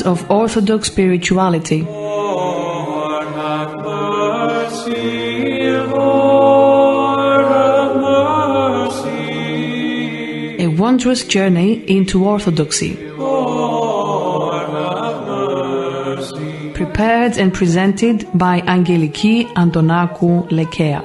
roots of Orthodox spirituality. Lord, have mercy. Lord, have mercy. A wondrous journey into Orthodoxy. Lord, have mercy. Prepared and presented by Angeliki Antonakou Lekea.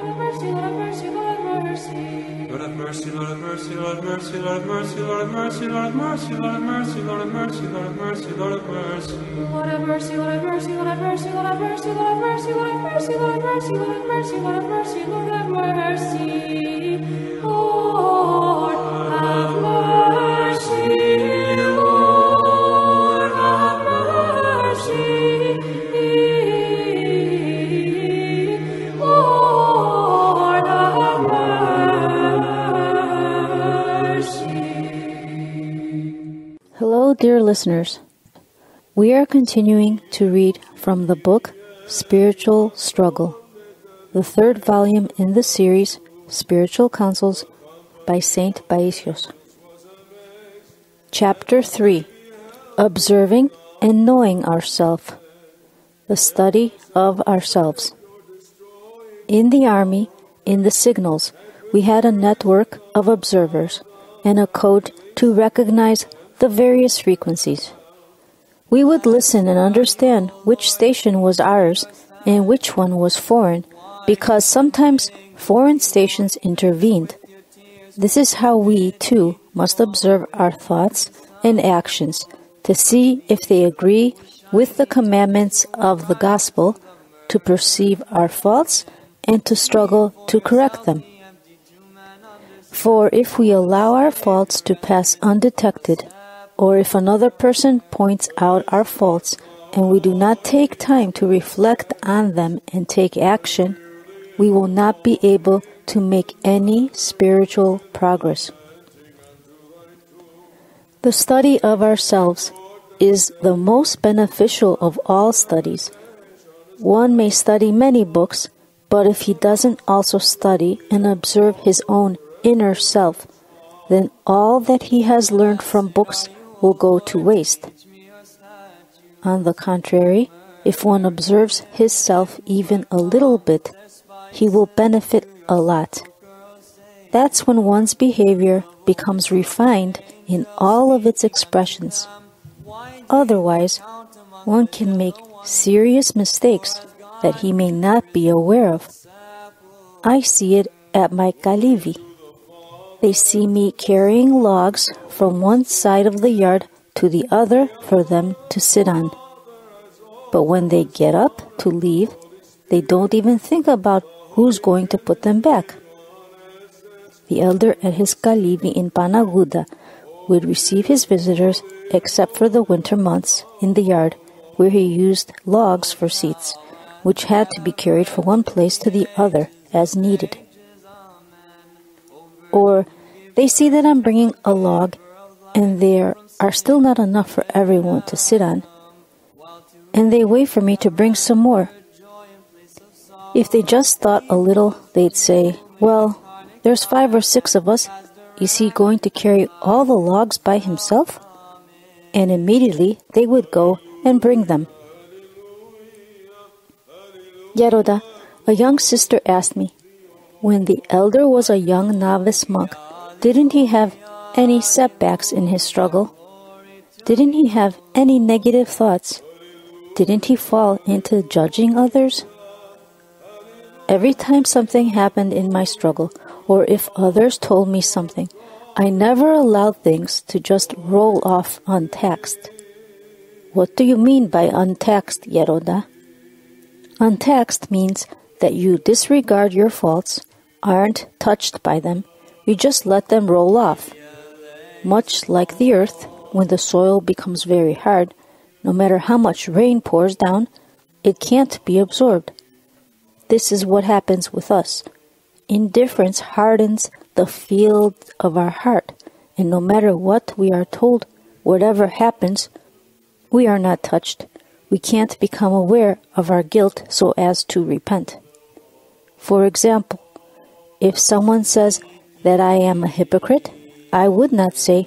Lord have mercy, Lord have mercy, Lord have mercy, Lord have mercy, Lord have mercy, Lord have mercy, Lord have mercy, Lord have mercy. Lord have mercy, Lord have mercy, Lord have mercy, Lord have mercy, Lord have mercy, Lord have mercy, Lord have mercy, Lord have mercy, Lord have mercy, Lord have mercy. Lord have mercy. Lord have mercy. Hello, dear listeners. We are continuing to read from the book Spiritual Struggle, the third volume in the series Spiritual Counsels by Saint Paisios. Chapter 3, Observing and Knowing Ourselves, the study of ourselves. In the army, in the signals, we had a network of observers and a code to recognize the various frequencies. We would listen and understand which station was ours and which one was foreign, because sometimes foreign stations intervened. This is how we, too, must observe our thoughts and actions to see if they agree with the commandments of the Gospel, to perceive our faults, and to struggle to correct them. For if we allow our faults to pass undetected, or if another person points out our faults and we do not take time to reflect on them and take action, we will not be able to make any spiritual progress. The study of ourselves is the most beneficial of all studies. One may study many books, but if he doesn't also study and observe his own inner self, then all that he has learned from books will go to waste. On the contrary, if one observes his self even a little bit, he will benefit a lot. That's when one's behavior becomes refined in all of its expressions. Otherwise, one can make serious mistakes that he may not be aware of. I see it at my Kalivi. They see me carrying logs from one side of the yard to the other for them to sit on. But when they get up to leave, they don't even think about who's going to put them back. The elder at his Kalivi in Panaguda would receive his visitors except for the winter months in the yard, where he used logs for seats, which had to be carried from one place to the other as needed. Or they see that I'm bringing a log and there are still not enough for everyone to sit on, and they wait for me to bring some more. If they just thought a little, they'd say, "Well, there's 5 or 6 of us. Is he going to carry all the logs by himself?" And immediately they would go and bring them. Yaroda, a young sister, asked me, when the elder was a young novice monk, didn't he have any setbacks in his struggle? Didn't he have any negative thoughts? Didn't he fall into judging others? Every time something happened in my struggle, or if others told me something, I never allowed things to just roll off untaxed. What do you mean by untaxed, Yaroda? Untaxed means that you disregard your faults, aren't touched by them, you just let them roll off. Much like the earth, when the soil becomes very hard, no matter how much rain pours down, it can't be absorbed. This is what happens with us. Indifference hardens the field of our heart, and no matter what we are told, whatever happens, we are not touched. We can't become aware of our guilt so as to repent. For example, if someone says that I am a hypocrite, I would not say,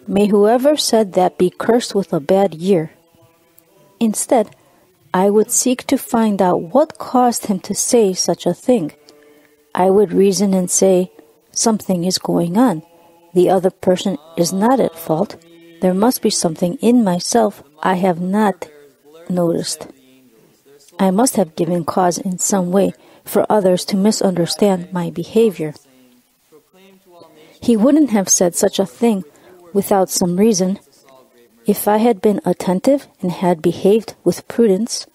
"May whoever said that be cursed with a bad year." Instead, I would seek to find out what caused him to say such a thing. I would reason and say, something is going on. The other person is not at fault. There must be something in myself I have not noticed. I must have given cause in some way for others to misunderstand my behavior. He wouldn't have said such a thing without some reason. If I had been attentive and had behaved with prudence,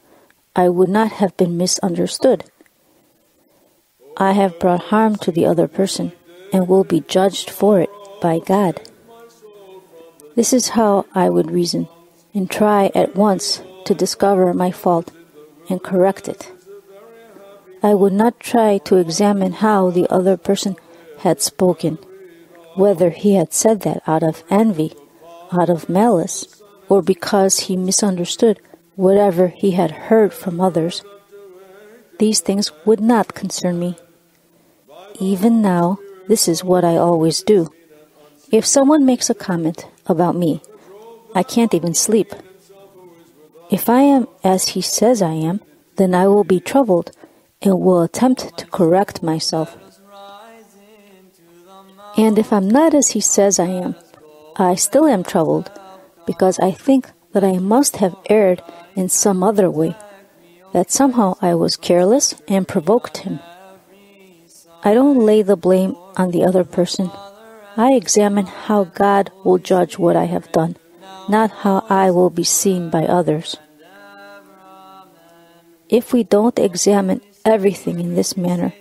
I would not have been misunderstood. I have brought harm to the other person and will be judged for it by God. This is how I would reason and try at once to discover my fault and correct it. I would not try to examine how the other person had spoken, whether he had said that out of envy, out of malice, or because he misunderstood whatever he had heard from others. These things would not concern me. Even now, this is what I always do. If someone makes a comment about me, I can't even sleep. If I am as he says I am, then I will be troubled and will attempt to correct myself. And if I'm not as he says I am, I still am troubled because I think that I must have erred in some other way, that somehow I was careless and provoked him. I don't lay the blame on the other person. I examine how God will judge what I have done, not how I will be seen by others. If we don't examine everything in this manner,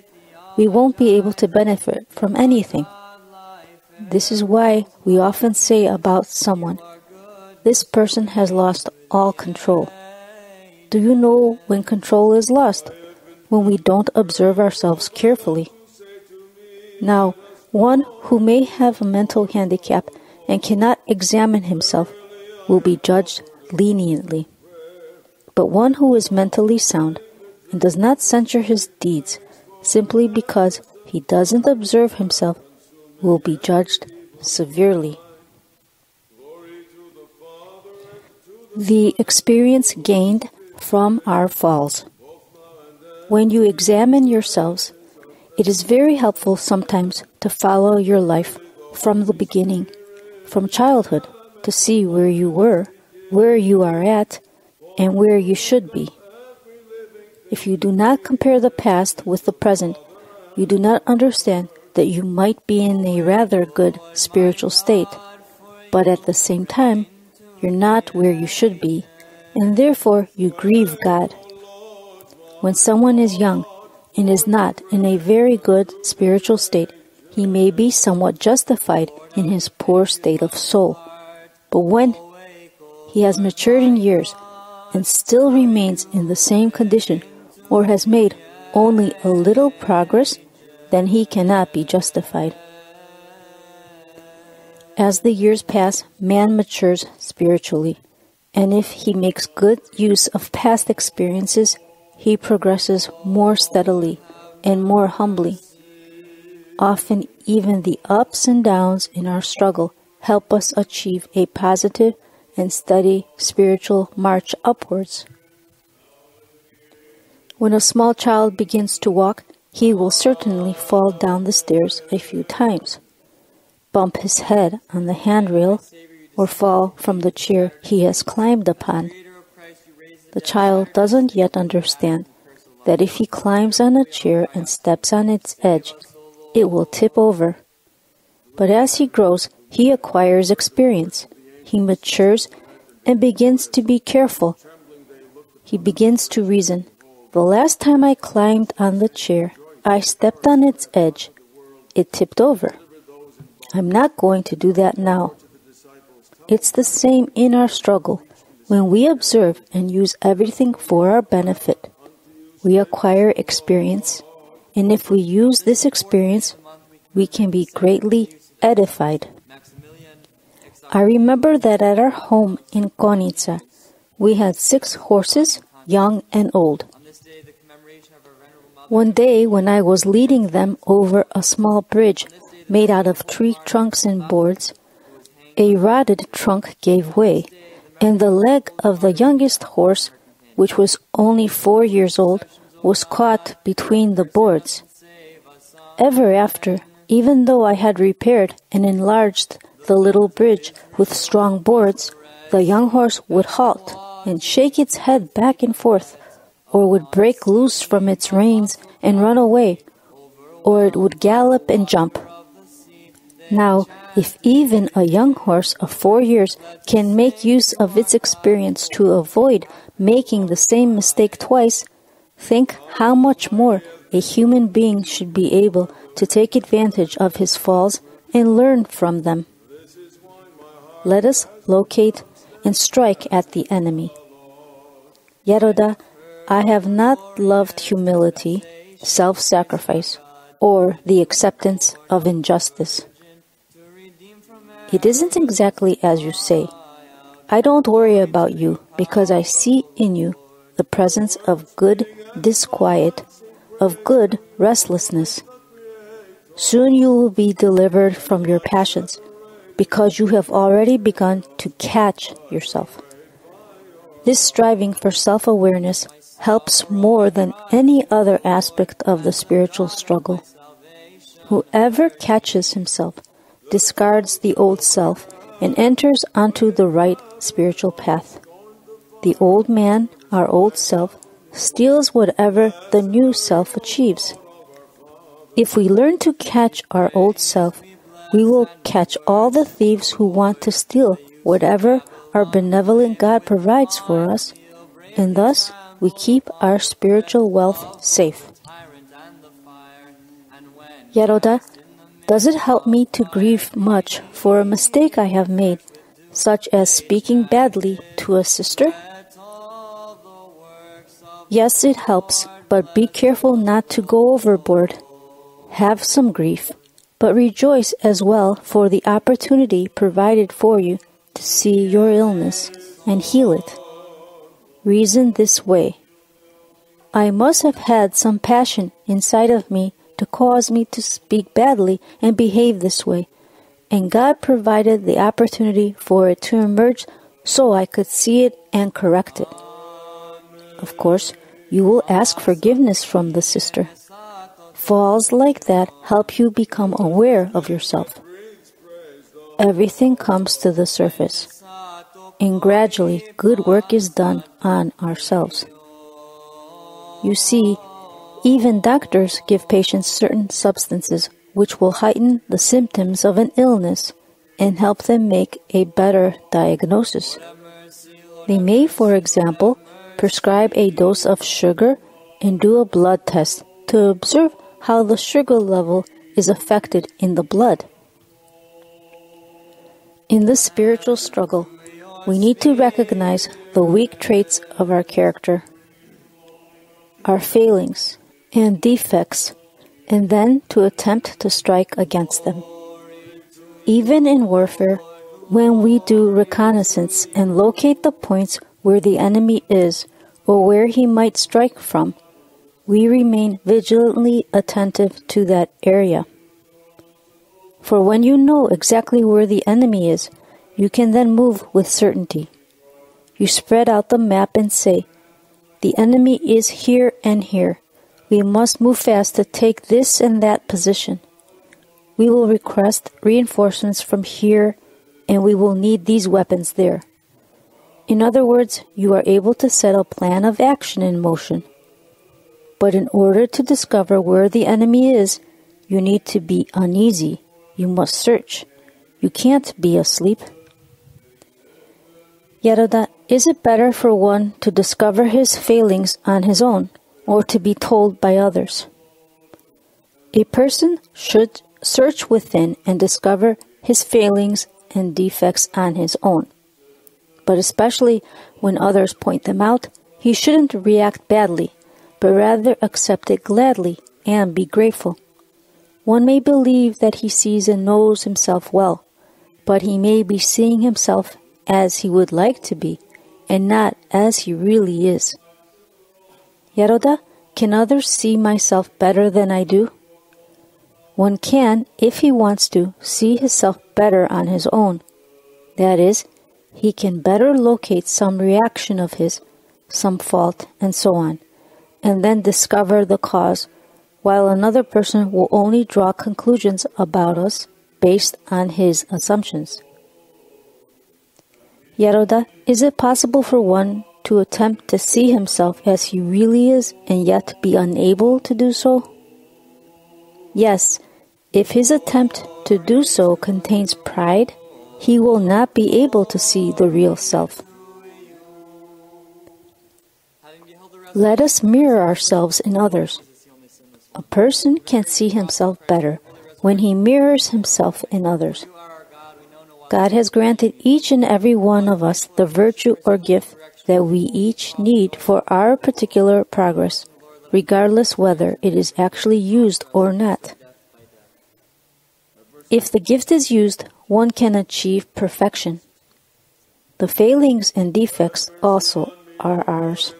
we won't be able to benefit from anything. This is why we often say about someone, this person has lost all control. Do you know when control is lost? When we don't observe ourselves carefully. Now, one who may have a mental handicap and cannot examine himself will be judged leniently. But one who is mentally sound and does not censure his deeds simply because he doesn't observe himself will be judged severely. The experience gained from our falls. When you examine yourselves, it is very helpful sometimes to follow your life from the beginning, from childhood, to see where you were, where you are at, and where you should be. If you do not compare the past with the present, you do not understand that you might be in a rather good spiritual state, but at the same time, you're not where you should be, and therefore you grieve God. When someone is young and is not in a very good spiritual state, he may be somewhat justified in his poor state of soul. But when he has matured in years and still remains in the same condition or has made only a little progress, then he cannot be justified. As the years pass, man matures spiritually, and if he makes good use of past experiences, he progresses more steadily and more humbly. Often even the ups and downs in our struggle help us achieve a positive and steady spiritual march upwards. When a small child begins to walk, he will certainly fall down the stairs a few times, bump his head on the handrail, or fall from the chair he has climbed upon. The child doesn't yet understand that if he climbs on a chair and steps on its edge, it will tip over. But as he grows, he acquires experience. He matures and begins to be careful. He begins to reason, the last time I climbed on the chair, I stepped on its edge. It tipped over. I'm not going to do that now. It's the same in our struggle. When we observe and use everything for our benefit, we acquire experience, and if we use this experience, we can be greatly edified. I remember that at our home in Konitsa, we had 6 horses, young and old. One day, when I was leading them over a small bridge made out of tree trunks and boards, a rotted trunk gave way, and the leg of the youngest horse, which was only 4 years old, was caught between the boards. Ever after, even though I had repaired and enlarged the little bridge with strong boards, the young horse would halt and shake its head back and forth, or would break loose from its reins and run away, or it would gallop and jump. Now, if even a young horse of 4 years can make use of its experience to avoid making the same mistake twice, think how much more a human being should be able to take advantage of his falls and learn from them. Let us locate and strike at the enemy. Yaroda, I have not loved humility, self-sacrifice, or the acceptance of injustice. It isn't exactly as you say. I don't worry about you because I see in you the presence of good disquiet, of good restlessness. Soon you will be delivered from your passions because you have already begun to catch yourself. This striving for self-awareness helps more than any other aspect of the spiritual struggle. Whoever catches himself discards the old self and enters onto the right spiritual path. The old man, our old self, steals whatever the new self achieves. If we learn to catch our old self, we will catch all the thieves who want to steal whatever our benevolent God provides for us, and thus we keep our spiritual wealth safe. Yaroda, does it help me to grieve much for a mistake I have made, such as speaking badly to a sister? Yes, it helps, but be careful not to go overboard. Have some grief, but rejoice as well for the opportunity provided for you to see your illness and heal it. Reason this way. I must have had some passion inside of me to cause me to speak badly and behave this way, and God provided the opportunity for it to emerge so I could see it and correct it. Of course, you will ask forgiveness from the sister. Falls like that help you become aware of yourself. Everything comes to the surface, and gradually good work is done on ourselves. You see, even doctors give patients certain substances which will heighten the symptoms of an illness and help them make a better diagnosis. They may, for example, prescribe a dose of sugar and do a blood test to observe how the sugar level is affected in the blood. In the spiritual struggle, we need to recognize the weak traits of our character, our failings and defects, and then to attempt to strike against them. Even in warfare, when we do reconnaissance and locate the points where the enemy is or where he might strike from, we remain vigilantly attentive to that area. For when you know exactly where the enemy is, you can then move with certainty. You spread out the map and say, "The enemy is here and here. We must move fast to take this and that position. We will request reinforcements from here, and we will need these weapons there." In other words, you are able to set a plan of action in motion. But in order to discover where the enemy is, you need to be uneasy. You must search. You can't be asleep. Yaroda, is it better for one to discover his failings on his own, or to be told by others? A person should search within and discover his failings and defects on his own. But especially when others point them out, he shouldn't react badly, but rather accept it gladly and be grateful. One may believe that he sees and knows himself well, but he may be seeing himself as he would like to be, and not as he really is. Yaroda, can others see myself better than I do? One can, if he wants to, see himself better on his own. That is, he can better locate some reaction of his, some fault, and so on, and then discover the cause, while another person will only draw conclusions about us based on his assumptions. Yeroda, is it possible for one to attempt to see himself as he really is and yet be unable to do so? Yes, if his attempt to do so contains pride, he will not be able to see the real self. Let us mirror ourselves in others. A person can see himself better when he mirrors himself in others. God has granted each and every one of us the virtue or gift that we each need for our particular progress, regardless whether it is actually used or not. If the gift is used, one can achieve perfection. The failings and defects also are ours.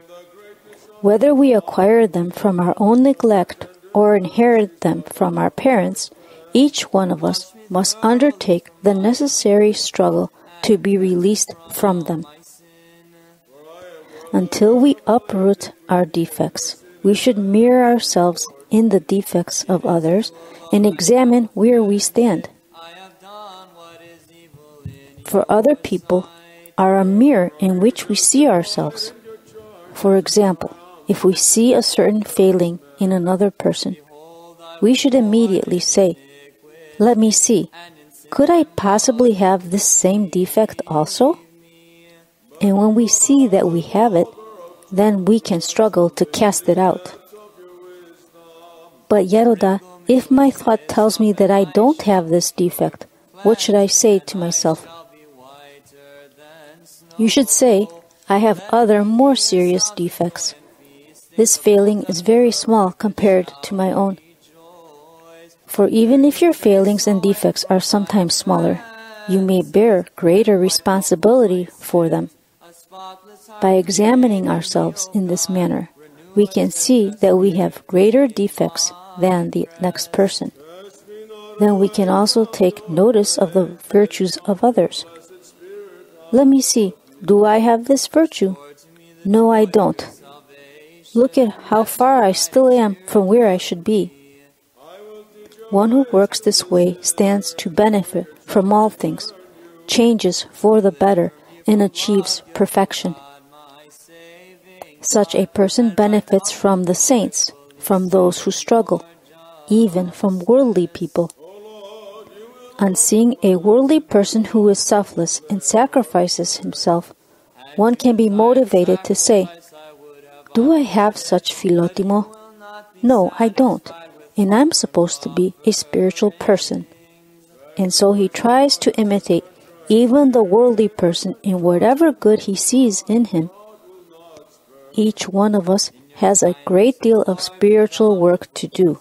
Whether we acquire them from our own neglect or inherit them from our parents, each one of us must undertake the necessary struggle to be released from them. Until we uproot our defects, we should mirror ourselves in the defects of others and examine where we stand. For other people are a mirror in which we see ourselves. For example, if we see a certain failing in another person, we should immediately say, "Let me see, could I possibly have this same defect also?" And when we see that we have it, then we can struggle to cast it out. But Yeroda, if my thought tells me that I don't have this defect, what should I say to myself? You should say, "I have other more serious defects. This failing is very small compared to my own." For even if your failings and defects are sometimes smaller, you may bear greater responsibility for them. By examining ourselves in this manner, we can see that we have greater defects than the next person. Then we can also take notice of the virtues of others. Let me see, do I have this virtue? No, I don't. Look at how far I still am from where I should be. One who works this way stands to benefit from all things, changes for the better, and achieves perfection. Such a person benefits from the saints, from those who struggle, even from worldly people. On seeing a worldly person who is selfless and sacrifices himself, one can be motivated to say, "Do I have such philotimo? No, I don't, and I'm supposed to be a spiritual person." And so he tries to imitate even the worldly person in whatever good he sees in him. Each one of us has a great deal of spiritual work to do.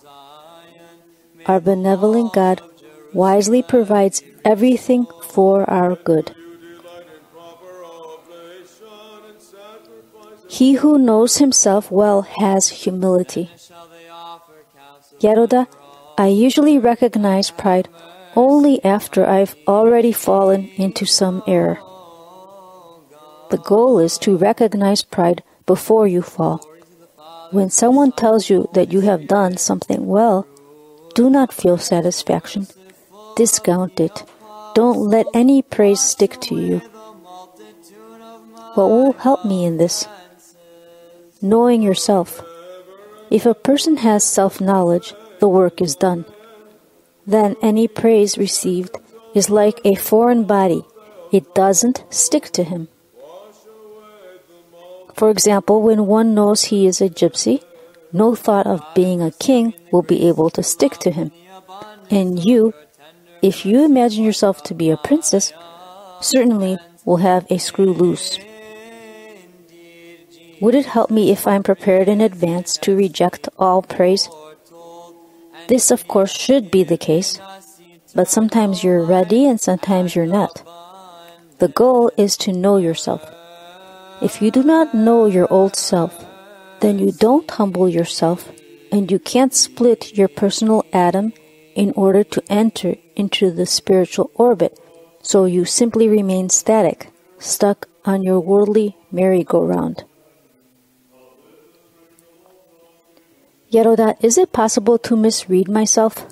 Our benevolent God wisely provides everything for our good. He who knows himself well has humility. Yeroda, I usually recognize pride only after I've already fallen into some error. The goal is to recognize pride before you fall. When someone tells you that you have done something well, do not feel satisfaction. Discount it. Don't let any praise stick to you. What will help me in this? Knowing yourself. If a person has self-knowledge, the work is done. Then any praise received is like a foreign body. It doesn't stick to him. For example, when one knows he is a gypsy, no thought of being a king will be able to stick to him. And you, if you imagine yourself to be a princess, certainly will have a screw loose. Would it help me if I'm prepared in advance to reject all praise? This, of course, should be the case, but sometimes you're ready and sometimes you're not. The goal is to know yourself. If you do not know your old self, then you don't humble yourself and you can't split your personal atom in order to enter into the spiritual orbit, so you simply remain static. stuck on your worldly merry-go-round. Yeroda, is it possible to misread myself?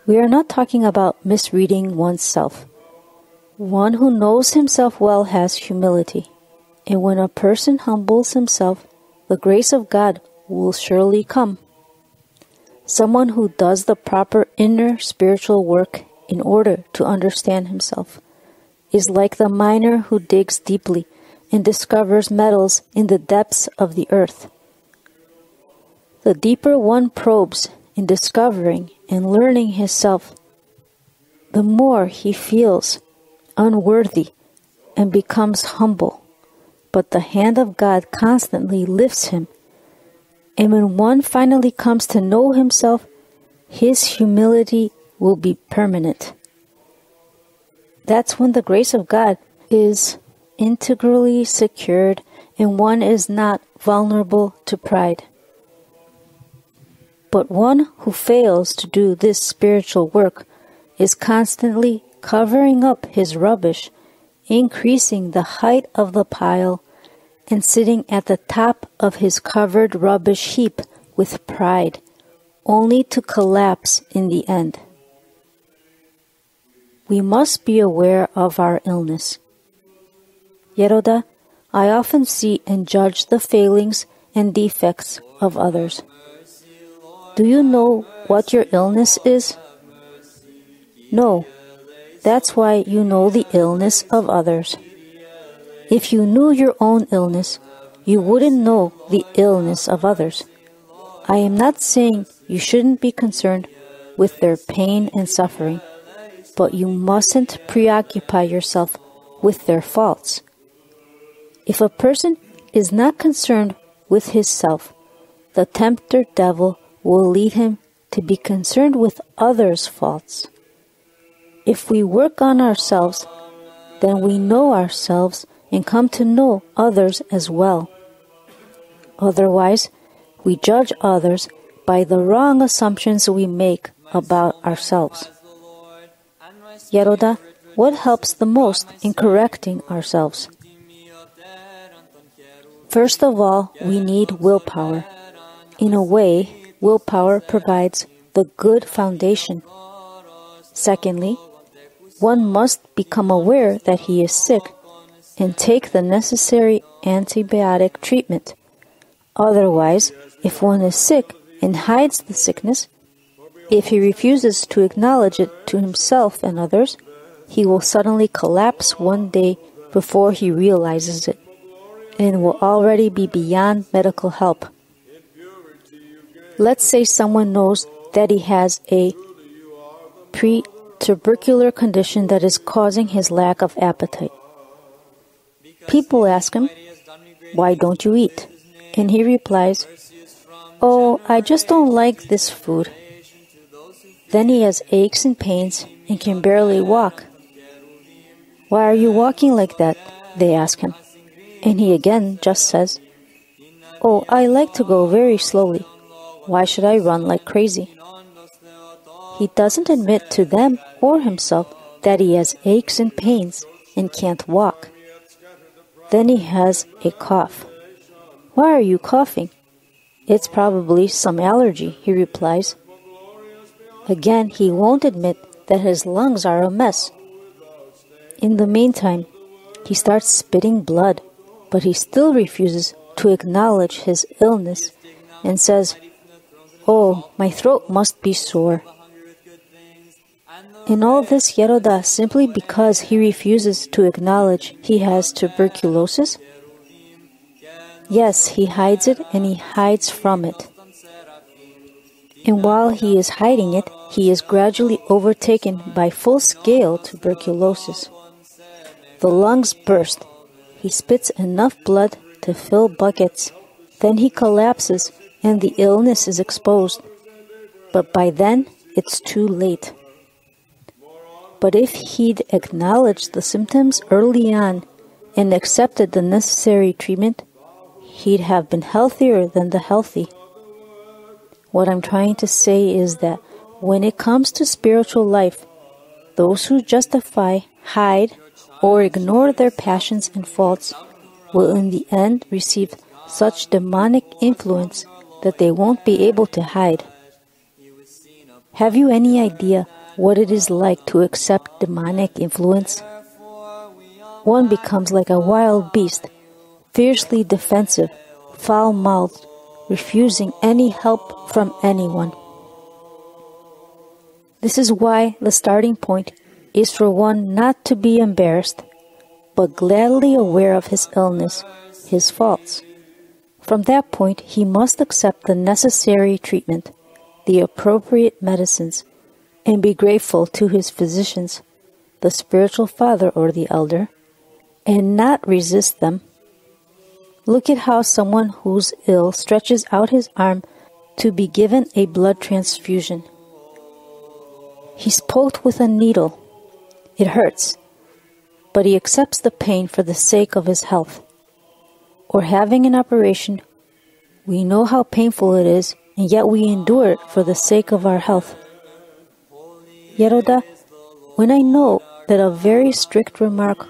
We are not talking about misreading oneself. One who knows himself well has humility, and when a person humbles himself, the grace of God will surely come. Someone who does the proper inner spiritual work in order to understand himself is like the miner who digs deeply and discovers metals in the depths of the earth. The deeper one probes in discovering and learning himself, the more he feels unworthy and becomes humble. But the hand of God constantly lifts him, and when one finally comes to know himself, his humility will be permanent. That's when the grace of God is integrally secured and one is not vulnerable to pride. But one who fails to do this spiritual work is constantly covering up his rubbish, increasing the height of the pile, and sitting at the top of his covered rubbish heap with pride, only to collapse in the end. We must be aware of our illness. Yeroda, I often see and judge the failings and defects of others. Do you know what your illness is? No. That's why you know the illness of others. If you knew your own illness, you wouldn't know the illness of others. I am not saying you shouldn't be concerned with their pain and suffering, but you mustn't preoccupy yourself with their faults. If a person is not concerned with his self, the tempter devil will lead him to be concerned with others' faults. If we work on ourselves, then we know ourselves and come to know others as well. Otherwise, we judge others by the wrong assumptions we make about ourselves. Yeroda, what helps the most in correcting ourselves? First of all, we need willpower. In a way, willpower provides the good foundation. Secondly, one must become aware that he is sick and take the necessary antibiotic treatment. Otherwise, if one is sick and hides the sickness, if he refuses to acknowledge it to himself and others, he will suddenly collapse one day before he realizes it, and will already be beyond medical help. Let's say someone knows that he has a pre-tubercular condition that is causing his lack of appetite. People ask him, "Why don't you eat?" And he replies, "Oh, I just don't like this food." Then he has aches and pains and can barely walk. "Why are you walking like that?" they ask him. And he again just says, "Oh, I like to go very slowly. Why should I run like crazy?" He doesn't admit to them or himself that he has aches and pains and can't walk. Then he has a cough. "Why are you coughing?" "It's probably some allergy," he replies. Again, he won't admit that his lungs are a mess. In the meantime, he starts spitting blood, but he still refuses to acknowledge his illness and says, "Oh, my throat must be sore." And all this, Yeroda, simply because he refuses to acknowledge he has tuberculosis? Yes, he hides it and he hides from it. And while he is hiding it, he is gradually overtaken by full-scale tuberculosis. The lungs burst. He spits enough blood to fill buckets. Then he collapses and the illness is exposed. But by then, it's too late. But if he'd acknowledged the symptoms early on and accepted the necessary treatment, he'd have been healthier than the healthy. What I'm trying to say is that when it comes to spiritual life, those who justify hide, or ignore their passions and faults will in the end receive such demonic influence that they won't be able to hide. Have you any idea what it is like to accept demonic influence? One becomes like a wild beast, fiercely defensive, foul-mouthed, refusing any help from anyone. This is why the starting point is for one not to be embarrassed, but gladly aware of his illness, his faults. From that point, he must accept the necessary treatment, the appropriate medicines, and be grateful to his physicians, the spiritual father or the elder, and not resist them. Look at how someone who's ill stretches out his arm to be given a blood transfusion. He's poked with a needle. It hurts, but he accepts the pain for the sake of his health. Or having an operation, we know how painful it is, and yet we endure it for the sake of our health. Yeroda, when I know that a very strict remark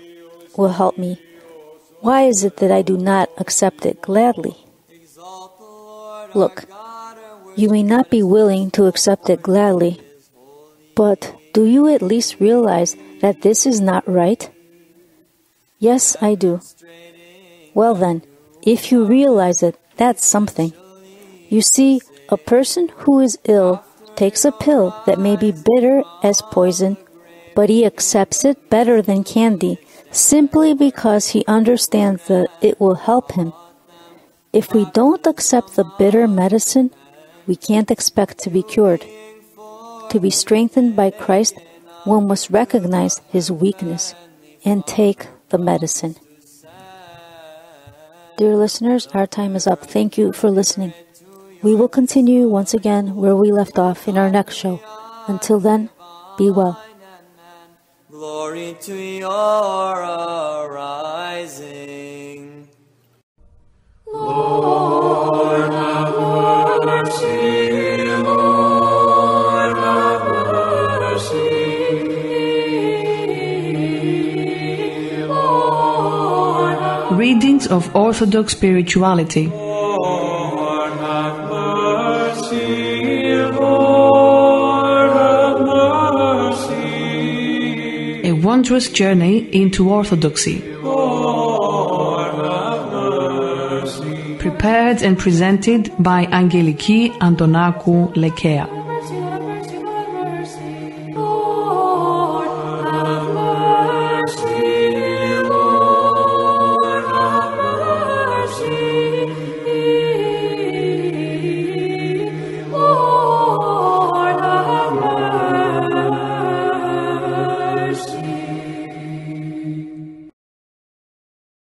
will help me, why is it that I do not accept it gladly? Look, you may not be willing to accept it gladly, but do you at least realize that this is not right? Yes, I do. Well then, if you realize it, that's something. You see, a person who is ill takes a pill that may be bitter as poison, but he accepts it better than candy, simply because he understands that it will help him. If we don't accept the bitter medicine, we can't expect to be cured. To be strengthened by Christ, one must recognize his weakness and take the medicine. Dear listeners, our time is up. Thank you for listening. We will continue once again where we left off in our next show. Until then, be well. Glory to your arising. Lord, have mercy, Lord, have mercy, Lord, have Readings of Orthodox Spirituality. Lord, have mercy, Lord, have mercy, A wondrous journey into Orthodoxy. Lord, have mercy. Prepared and presented by Angeliki Antonakou Lekea. Lord, have mercy, Lord, have mercy, Lord.